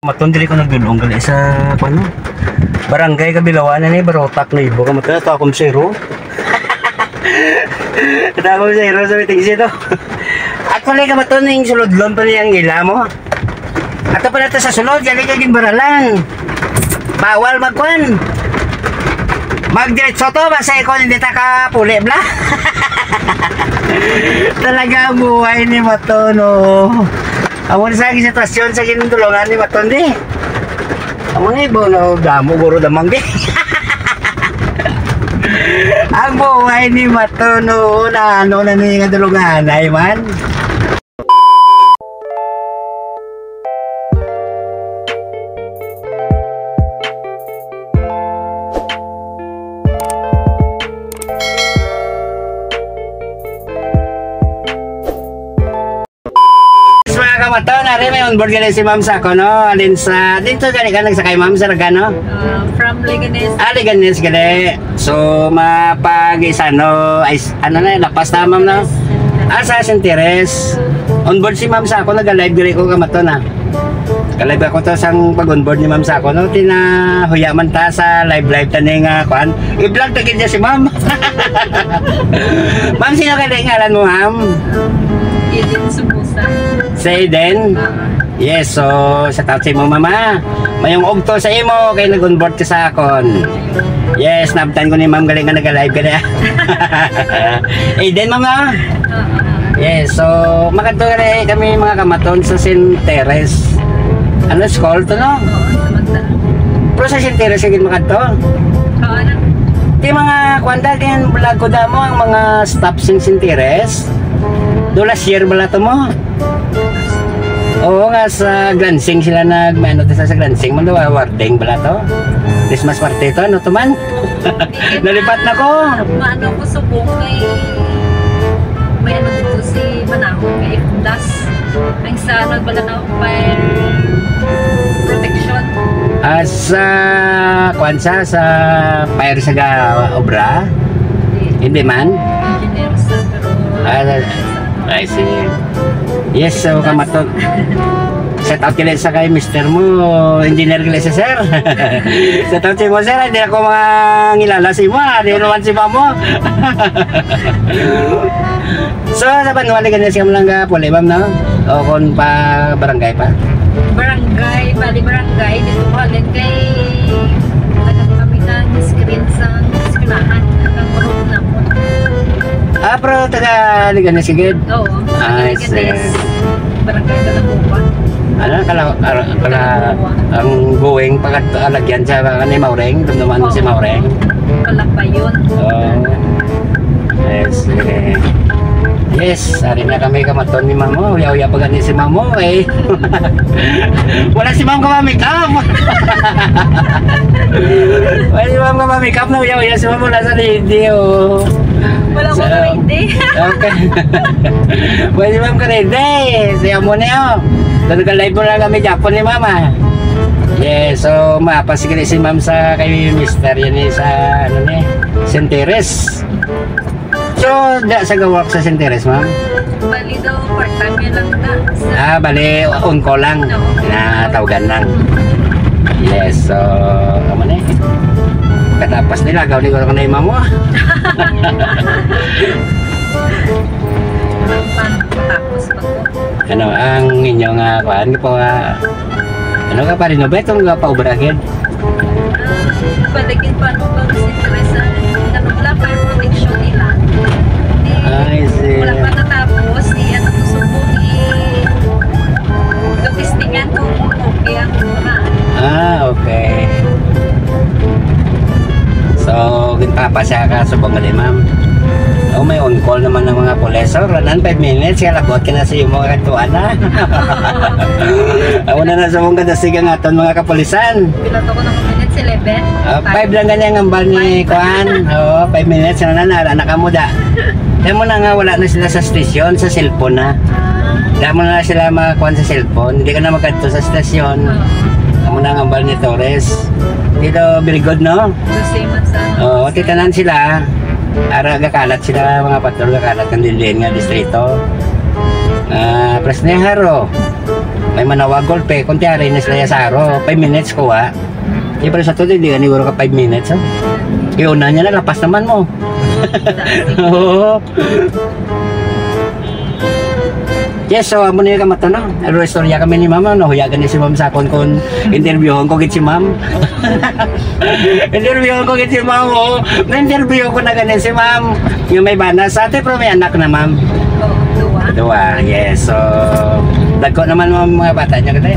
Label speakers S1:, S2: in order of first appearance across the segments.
S1: Matundili ko nagdulong gali sa ano? Barangay Kabilawanan ni Barotak na ibo ka matala to akong zero. Akong zero sa meeting sito. Actually ka maton ning sulodlon pa niyang ila mo. Ato pala ta sa sulod gali ka gimbaralan. Bawal magkuan. Magdiretso to basta ikaw hindi ta ka puli bla. Talaga ang buhay ni Maton oh. Amo sa sitwasyon sa ginulungan ni Maton di. Amo ni bo na damo guro damang di. Ang buhay ni Maton oh, na ano na ni ngadulungan ay man. Maton, nari may onboard gali si Ma'am Sako, no? Alin sa, dito gali ka nagsakay Ma'am sa Ragano?
S2: From Leganes.
S1: Leganes gali. So, mapag-isa, no? Ay, ano na, lapas na Ma'am, no? Sa Sinteres. Onboard si Ma'am Sako, nag-live gali ko ka Maton, ha? Ka-live ako to sang pag-onboard ni Ma'am Sako, no? Tinahuya man ta sa live taning kuan. I-vlog tagin niya si Ma'am. Ma'am, sino gali ngalan mo, Ma'am?
S2: Eden Sumusa.
S1: Sa Eden? Yes, so sa tatay mo mama. Mayong ugto sa imo kay nag-onboard ka sa akon. Yes, nabtan ko ni Ma'am galing nga nag-live ka na. Eden mama? Yes, so makadto rin kami mga kamaton sa Sinteres. Ano school to no?
S2: Oo, sa Magdala.
S1: Pero sa Sinteres yung makadto?
S2: Oo na.
S1: Di mga kwanta din vlog ko damo ang mga staff sin Sinteres. Do last year bala to mo? Oo nga sa Glansing sila nag-ano sa Glansing man daw awarding bala to. Christmas party to ano to man? Nalipat na ko.
S2: Maano ko subong kay may ano dito si Manahon kay Plus. Ang sa nagbala na fire protection.
S1: Sa kwansa sa fire sa obra? Hindi man?
S2: Engineer sa pero
S1: I see. Yes, so kamaton. Set out kila sa kay Mr. mo, engineer kila sa sir. Set out si mo sir, hindi ako mga ngilala si mo, hindi naman si mamo. So sa Banwali ganyan siya mo lang ka puli ma'am no? O kung pa barangay pa?
S2: Barangay, bali barangay, dito ko halin kay kami na screen sa eskwelahan hanggang marunong na po.
S1: Pero taga Liganes sigid?
S2: Oo,
S1: Liganes.
S2: Barangay Kalabuan.
S1: Ano, ang going pagkalagyan sa ni Maureng, dumduman si Maureng.
S2: Kalapayon.
S1: Yes, yes, sari na kami kamaton ni Mamo. Uya-uya pa gani si Mamo eh. Wala si Mamo ka-make-up. Wala si Mamo ka-make-up na uya-uya si Mamo nasa ready oh.
S2: Wala ko na ready.
S1: Okay. Wala si Mamo ka-ready. Siya mo na yun. Doon ka-live mo lang kami Japon ni Mama. Yes, so mapasigil si Ma'am sa kay Mr. yan eh sa ano ni Sinteres. So, da sa gawak sa Sinteres, Ma'am?
S2: Bali daw, part-time yan lang na.
S1: Bali, on call lang. Tinatawagan lang. Yes, so, ano na eh. Katapas nila, gawin ko na yung mamo.
S2: Tapos pa ko.
S1: Ano, ang inyong kuhaan ko po, ano ka pa rin, no? Betong ka pa ubragin?
S2: Baligin pa nung pag Sinteres wala pa yung protection nila.
S1: I see.
S2: Wala pa natapos, ano ko subong i-testingan kung okay ang muna.
S1: Okay. So, ginpapasya ka subong gali, Ma'am. May on call naman ng mga pulis. So, ranan 5 minutes, kaya lagot ka na sa iyo mga katuan na. Ako na subong kadasigang aton mga kapulisan.
S2: Piloto ko ng minutes 11.
S1: 5 lang ganyan ang bal ni Kuan. 5 minutes na anak mo da. Kaya mo na nga wala na sila sa stasyon, sa cellphone na. Kaya mo na sila makakuan sa cellphone. Hindi ka na magkanto sa stasyon. Kaya mo na nga ang bal ni Torres. Dito, very good, no? Oo, titanan sila. Ara gakalat sila mga patrol, gakalat ng dindihan nga distrito. Presneharo. May manawag golpe, kung tiyari na sila sa aro, 5 minutes ko Di pa rin sa todo, hindi ka niguro ka 5 minutes. Iuna niya na, lapas naman mo. Oo. Yes, so amo niya ka matano. Ano istorya kami ni mama, no? Huyagan ni si ma'am sa akon kung interviewon ko git si ma'am. Interviewon ko git si ma'am, oh. Na-interview ko na ganin si ma'am. Yung may bana sa ate, pero may anak na ma'am. Dua, yes. So, dagko naman mga bata niya kasi.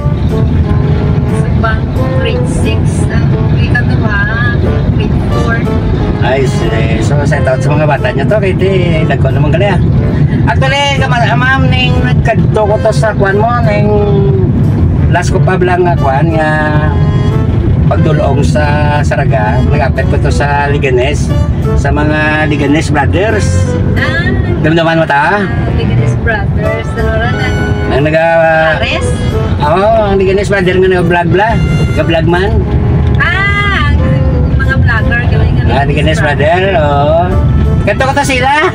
S2: Subang grade 6, grade 2, grade 4.
S1: Ay, so set out sa mga bata niya to, kaya dagko naman gali Actually, ma'am, ning nagkadto ko to sa kwan mo, ning last ko pa lang nga kwan nga pagdulong sa Saraga, nag-apet ko to sa Liganes, sa mga Liganes Brothers. Damdaman mo ta?
S2: Liganes Brothers, ano na?
S1: Ang
S2: Ares?
S1: Oo, ang Liganes Brother nga nag-vlog man.
S2: Ang mga vlogger, gawin nga.
S1: Liganes Brother, oo. Kanto ko to sila.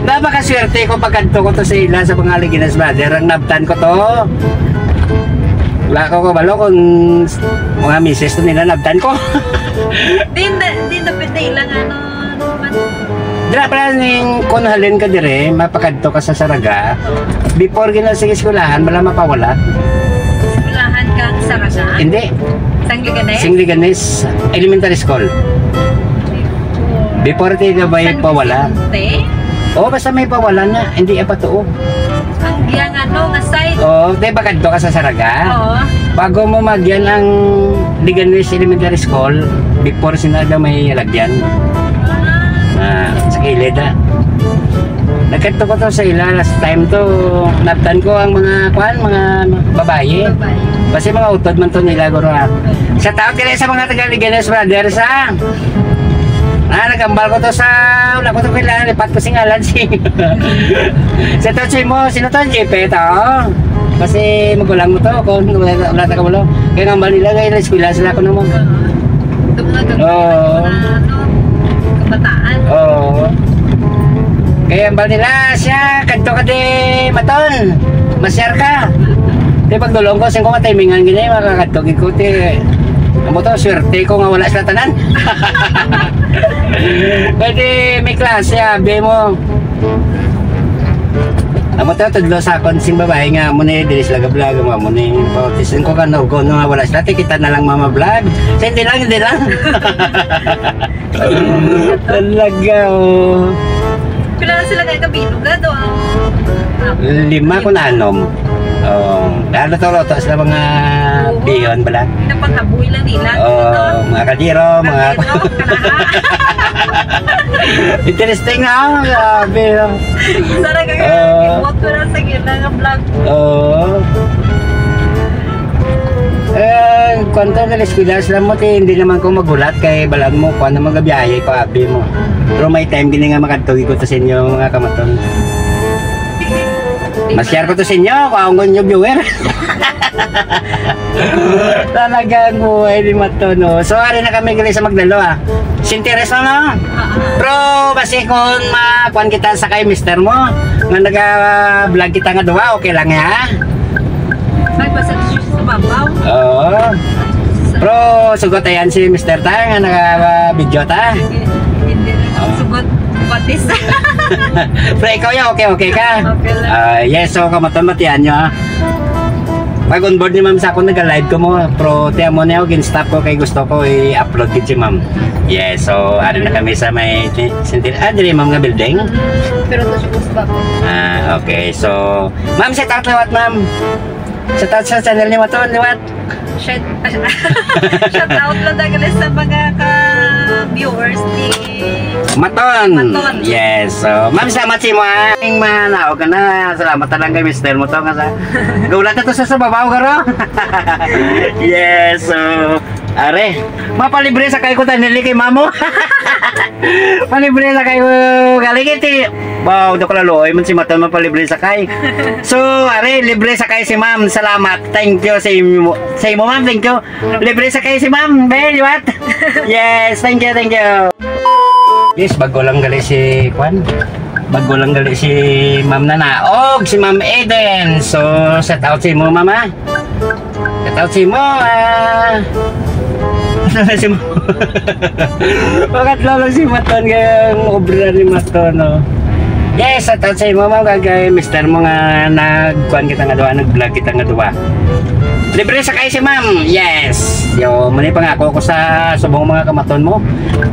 S1: Napakaswerte ko pag kanto ko to sila sa mga Liganes Brother. Ang nabtan ko to. Wala ko balo kung mga misis to nila nabtan ko.
S2: Di na pwede ilang ano naman.
S1: Dira pala ning kung halin ka dire, mapakadto ka sa Saraga. Before gina sa eskwelahan, wala mapawala.
S2: Eskwelahan kang Saraga?
S1: Hindi.
S2: Sangliganes?
S1: Sangliganes Elementary School. Before tayo ba yung pawala? Oo, basta may pawala na. Hindi pa to.
S2: Ang giyang ano, nga side?
S1: Oo, di ba kadto ka sa Saraga?
S2: Oo.
S1: Bago mo magyan ang Liganes Elementary School, before sinaga may lagyan. Sa kilid Nagkadto ko to sa ila last time to. Naptan ko ang mga mga babae. Kasi mga utod man to nila guro Sa tao kaya sa mga taga Liganes Brothers nagambal ko to sa wala ko to kailangan lipat ko singalan sa to mo sino to JP to kasi magulang mo to kung wala ta kamulo kaya ngambal nila ngayon na eskwela sila ko naman
S2: kabataan
S1: kaya ngambal nila siya kadto ka di maton masyar ka di pagdulong ko sing ko matimingan gini makakadto ko ti amo to swerte ko nga wala sila tanan. Pwede may klase abi mo. Amo to tudlo sa kon sing babae nga mo ni dili sila ga-vlog mo ni pautisin ko kan ko no wala sila kita na lang mama vlog. Hindi lang. Talaga oh.
S2: Pila sila kay kabinuga do.
S1: 5 ko na anom. Lalo to sila mga biyon bala.
S2: Napanghabuy lang nila.
S1: Mga kadiro, mga interesting na, grabe.
S2: Sarang kaya ko na sa gila ng vlog.
S1: Kwento na eskwela sila mo, hindi naman ko magulat kay balag mo, kung ano mga biyahe ko, abi mo. Pero may time gini nga makatugi ko to sa inyo mga kamaton. Mas-share ko to sa inyo kung ang nyo viewer. Talagang buhay ni Mato, no? So, ari na kami gali sa Magdalo, Sinteres na, no? Pero, basi kung makuhan kita sa kay mister mo, nga nag-vlog kita nga duwa, okay lang, ha?
S2: May pasag siya sa babaw.
S1: Oo. Pero, sugot ayan si mister ta, nga nag-video ta.
S2: Hindi na sugot. Batis.
S1: Pero ikaw ya, okay ka?
S2: Okay lang.
S1: Yes, so kamatan-matian nyo Pag on board ni ma'am sa ako nag-live ko mo, pero tiyan mo na ako, stop ko kay gusto ko i-upload din si ma'am. Yes, so ari na kami sa may dili ma'am nga building.
S2: Pero to siya gusto ko.
S1: Okay, so ma'am, set out liwat ma'am. Set out sa channel ni Maton, liwat.
S2: Shout out lang dahil sa mga ka-viewers ni
S1: Maton. Yes. So, ma'am, salamat si mo. Ang manao ka na. Salamat talaga kay mister mo to. Gaulat na to sa babaw, garo. Yes. So, are. Mapalibre sa kayo ko tanili kay mamo. Palibre sa kayo galing iti. Wow, do ko laloy man si Maton mapalibre sa kay. So, are, libre sa kay si ma'am. Salamat. Thank you sa imo. Sa imo, ma'am. Thank you. Libre sa kay si ma'am. Ben, what? Yes, thank you. Yes, bago lang gali si Kwan. Bago lang gali si Ma'am Nanaog, si Ma'am Eden. So, shout out si mo, Mama. Shout out si mo, si mo. Bakit lang si Maton kayang obra ni Maton, no? Yes, shout out sa mo, Ma'am. Kagay, mister mo nga nagkuhan kita nga duwa, nag-vlog kita nga duwa. Libre sakay si Ma'am. Yes. Yo, muni pangako ko sa subong mga kamaton mo.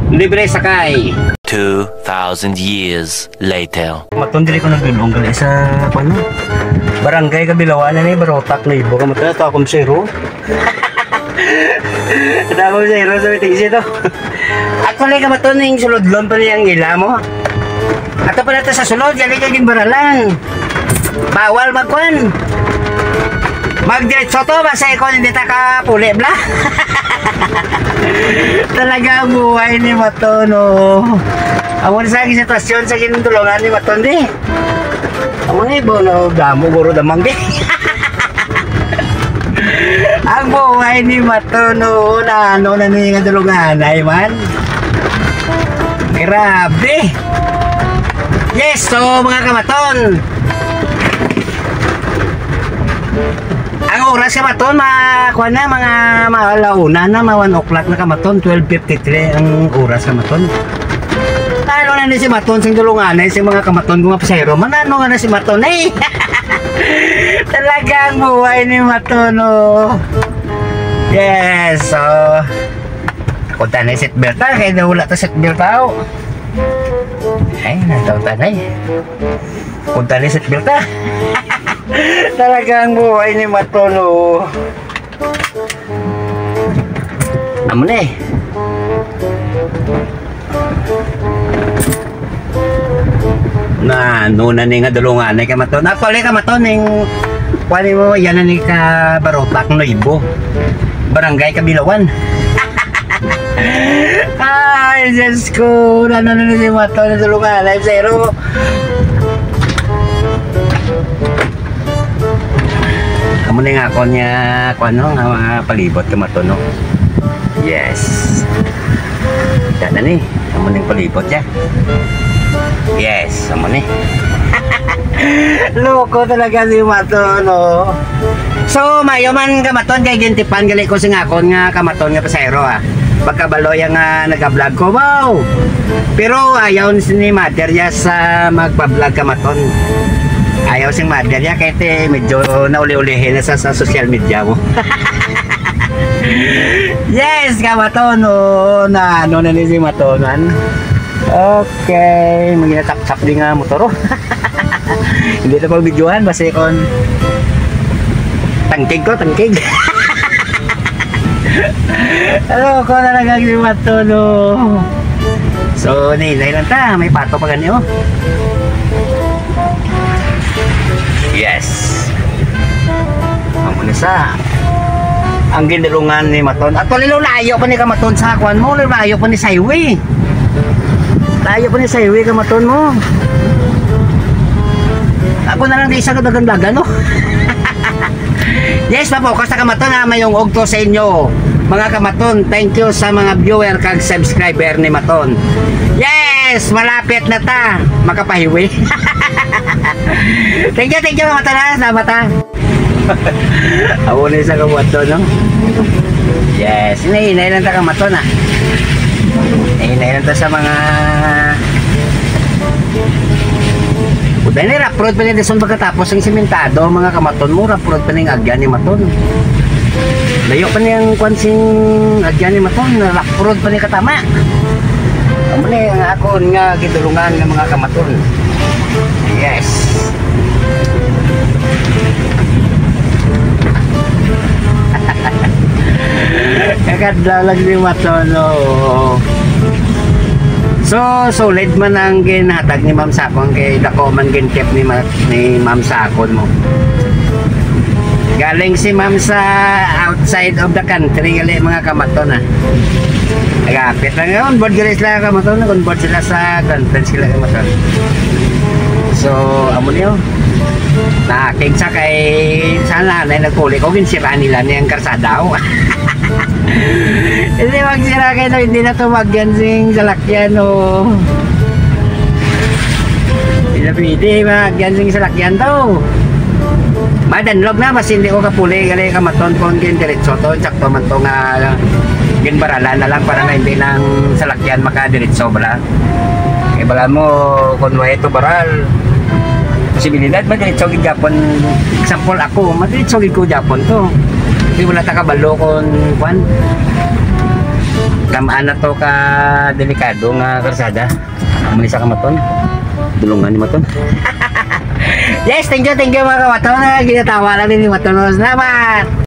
S1: Libre sakay.
S3: 2,000 years later.
S1: Maton dili ko nagdulong gali sa ano? Barangay Kabilawan ni Barotak na ibo ka mata to akong zero. Tama zero sa bitig ito. Actually ka maton ning sulodlon pa niyang ila mo. Ato pa nato sa sulod, gali ka gimbaralan. Bawal magkuan. Mag-diretso to, basta ikaw hindi ta ka puli, bla. Talaga ang buhay ni Maton, oh. Amo na sa sitwasyon sa ginulungan ni Maton, di. Amo na ibo, no, damo, guro damang, di. Ang buhay ni Maton, oh, na ano na niya nga dulungan, ay man. Grabe. Yes, so mga kamaton. Ang oras ka maton, kuha na mga alauna na, 1 o'clock na ka maton, 12:53 ang oras ka maton. Ano na ni si Maton, sing dulungan si mga kamaton kung pasayro, manano nga na si Maton, eh. Talagang buhay ni Maton, oh. Yes, so, punta na yung seatbelt na, kaya na wala ta seatbelt tao. Ay, natautan ay. Punta na yung seatbelt na. Talagang buhay ni Maton, oh. Amo na eh. Na ano na ni nga dulungan ay ka Maton. Actually ka Maton ning kuani mo yan na ni ka Barotak no ibo. Barangay Kabilawan. Ay, Diyos ko. Ano na si Maton na dulungan. Live zero. Amo na nga ako niya kuano nga mga palibot ka Maton, no? Yes. Yan na ni. Amo na yung palibot niya. Yes, amo ni. Loko talaga si Maton, no. So, mayo man ka Maton kay gintipan gali ko sing akon nga kamaton nga pasayro ah. Pagkabaloy nga nag-vlog ko, wow. Pero ayaw ni Mother ya sa magpa-vlog ka Maton. Ayaw sing Mother ya kay te medyo nauli-ulihin na sa social media mo. Yes, ka Maton, no. Na ano na ni si Matonan. Okay, magina-tap-tap din nga motor. Hindi na pag-videohan, basta ikon tangkig ko, tangkig. Ano ko na nagagrimat to, no. So, nilay lang ta, may pato pa ganyo. Yes. Amo na sa ang ginulungan ni Maton. At layo pa ni ka Maton sa kwan mo, layo pa ni Sayway. Layo pa ni sa hiwi ka Maton mo. Ako na lang di isa kadagan-dagan, no? Yes, papokas na kamaton na mayong ogto sa inyo. Mga kamaton, thank you sa mga viewer kag subscriber ni Maton. Yes, malapit na ta makapahiwi. Thank you kamaton ha. Salamat ha. Ako na isa kamaton, no? Yes, hinay lang ta kamaton ha. Hinay lang ta sa mga Uday ni raprod pa ni Deson pagkatapos ang simentado mga kamaton mo, raprod pa ni agyan ni Maton. Layo pa niyang kwansing agyan ni Maton, raprod pa ni katama. Amo ni ang ako nga gitulungan ng mga kamaton. Yes. Kagadalag ni Maton, oh. So, solid man ang ginhatag ni Ma'am Sakon kay dako man gintip ni Ma'am Sakon mo. Galing si Ma'am sa outside of the country gali mga kamaton ah. Nagapit lang yun, board gali sila kamaton, on-board sila sa conference sila kamaton. So, amo niyo. Naking sa kay sana na nagpuli ko ginsira nila niyang karsadaw. Hindi magsira kayo, hindi na tumagyan sing salakyan, oh. na pwede, magyan sa lakyan to. Madanlog na, mas hindi ko kapuli, gali ka maton kung diretso to, sakto man to nga ginbaralan na lang para nga hindi nang salakyan makadiretso bala. Eh bala mo, kung may ito baral, posibilidad, madiretso gid Japon. Example ako, madiretso gid ko Japon to. Hindi wala ta kabalo kung kwan. Tamaan na to ka delikado nga karsada. Malisa ka maton. Dulungan ni maton. Yes, thank you mga kamaton. Ginatawa lang din ni maton. Salamat!